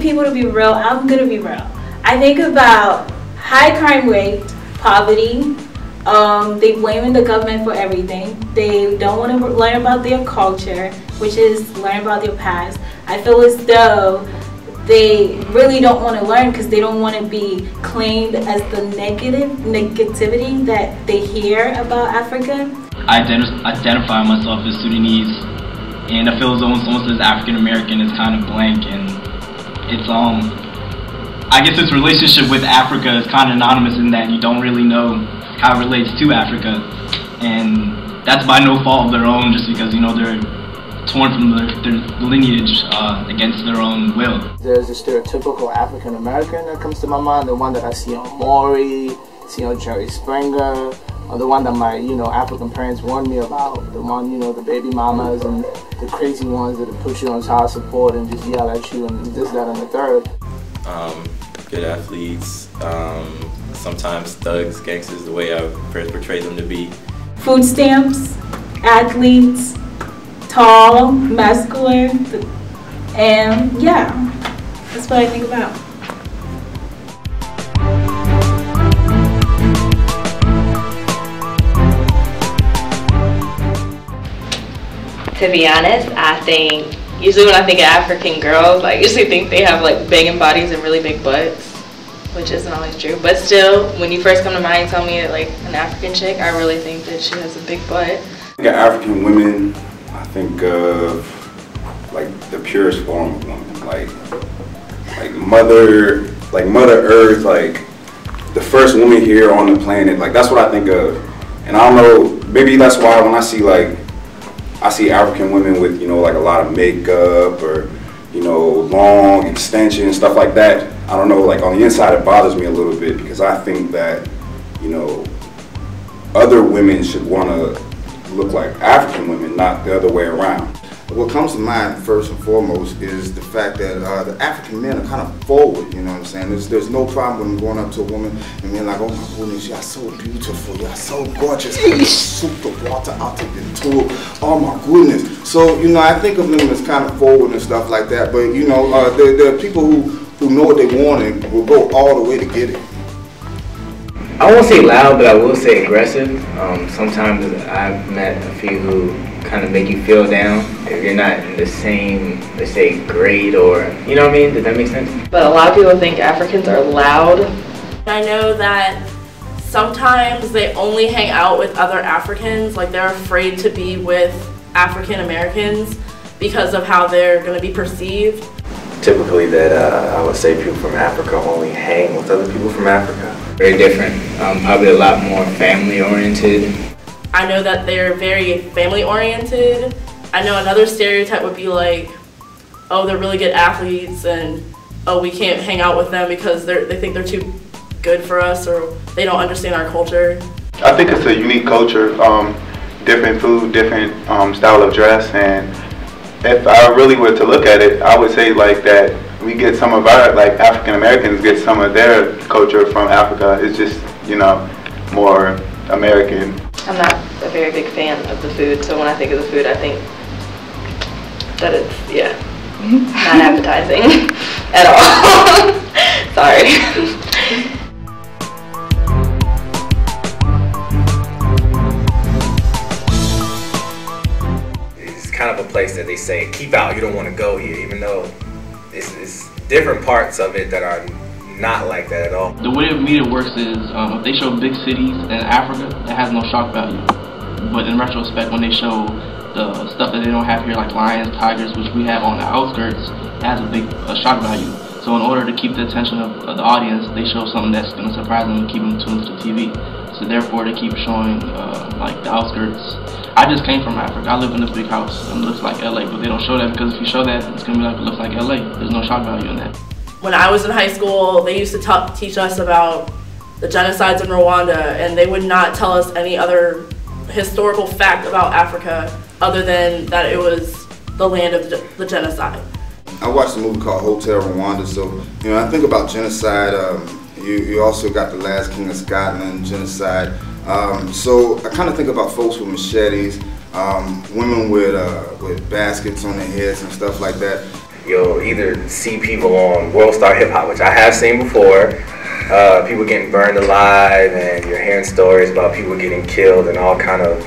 people to be real, I'm gonna be real. I think about high crime rate, poverty. They blaming the government for everything. They don't want to learn about their culture, which is learn about their past. I feel as though they really don't want to learn because they don't want to be claimed as the negativity that they hear about Africa. I identify myself as Sudanese, and I feel as though when someone says African American, it's kind of blank, and it's I guess its relationship with Africa is kind of anonymous in that you don't really know how it relates to Africa, and that's by no fault of their own, just because, you know, they're torn from their lineage against their own will. There's a stereotypical African American that comes to my mind, the one that I see on Maury, see on Jerry Springer, or the one that my, you know, African parents warned me about, the one, you know, the baby mamas and the crazy ones that put you on child support and just yell at you and this, that, and the third. Good athletes, sometimes thugs, gangsters, the way I portray them to be. Food stamps, athletes, tall, muscular, and yeah, that's what I think about. To be honest, I think usually when I think of African girls, I usually think they have like banging bodies and really big butts, which isn't always true. But still, when you first come to mind and tell me like an African chick, I really think that she has a big butt. I think of African women, I think of like the purest form of woman, like Mother Earth, like the first woman here on the planet. Like that's what I think of, and I don't know, maybe that's why when I see African women with, you know, like a lot of makeup or, you know, long extensions, stuff like that. I don't know, like on the inside it bothers me a little bit because I think that, you know, other women should want to look like African women, not the other way around. What comes to mind first and foremost is the fact that the African men are kind of forward, you know what I'm saying? There's no problem with going up to a woman and being like, oh my goodness, you're so beautiful, you're so gorgeous, how you soup the water out of your tube, oh my goodness. So, you know, I think of them as kind of forward and stuff like that, but you know, there are people who know what they want and will go all the way to get it. I won't say loud, but I will say aggressive. Sometimes I've met a few who kind of make you feel down if you're not in the same, let's say, grade or, you know what I mean? Does that make sense? But a lot of people think Africans are loud. I know that sometimes they only hang out with other Africans, like they're afraid to be with African Americans because of how they're going to be perceived. Typically that I would say people from Africa only hang with other people from Africa. Very different, probably a lot more family oriented. I know that they're very family oriented. I know another stereotype would be like, oh, they're really good athletes and oh, we can't hang out with them because they think they're too good for us or they don't understand our culture. I think it's a unique culture, different food, different style of dress, and if I really were to look at it, I would say like that we get some of our, like African Americans get some of their culture from Africa. It's just, you know, more American. I'm not a very big fan of the food, so when I think of the food, I think that it's, yeah, not appetizing at all. Sorry. It's kind of a place that they say, keep out, you don't want to go here, even though it's different parts of it that are not like that at all. The way the media works is if they show big cities in Africa, it has no shock value. But in retrospect, when they show the stuff that they don't have here, like lions, tigers, which we have on the outskirts, it has a big shock value. So in order to keep the attention of the audience, they show something that's going to surprise them and keep them tuned to the TV. So therefore, they keep showing like the outskirts. I just came from Africa. I live in this big house and it looks like LA, but they don't show that because if you show that, it's going to be like it looks like LA. There's no shock value in that. When I was in high school, they used to teach us about the genocides in Rwanda, and they would not tell us any other historical fact about Africa other than that it was the land of the genocide. I watched a movie called Hotel Rwanda, so you know I think about genocide. You also got The Last King of Scotland, genocide. So I kind of think about folks with machetes, women with baskets on their heads and stuff like that. you'll either see people on World Star Hip Hop, which I have seen before, people getting burned alive, and you're hearing stories about people getting killed and all kind of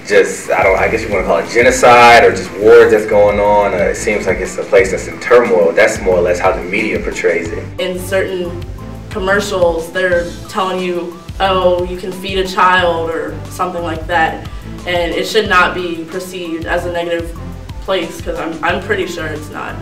just, I guess you want to call it genocide or just wars that's going on. It seems like it's a place that's in turmoil. That's more or less how the media portrays it. In certain commercials, they're telling you, oh, you can feed a child or something like that. And it should not be perceived as a negative place, because I'm pretty sure it's not.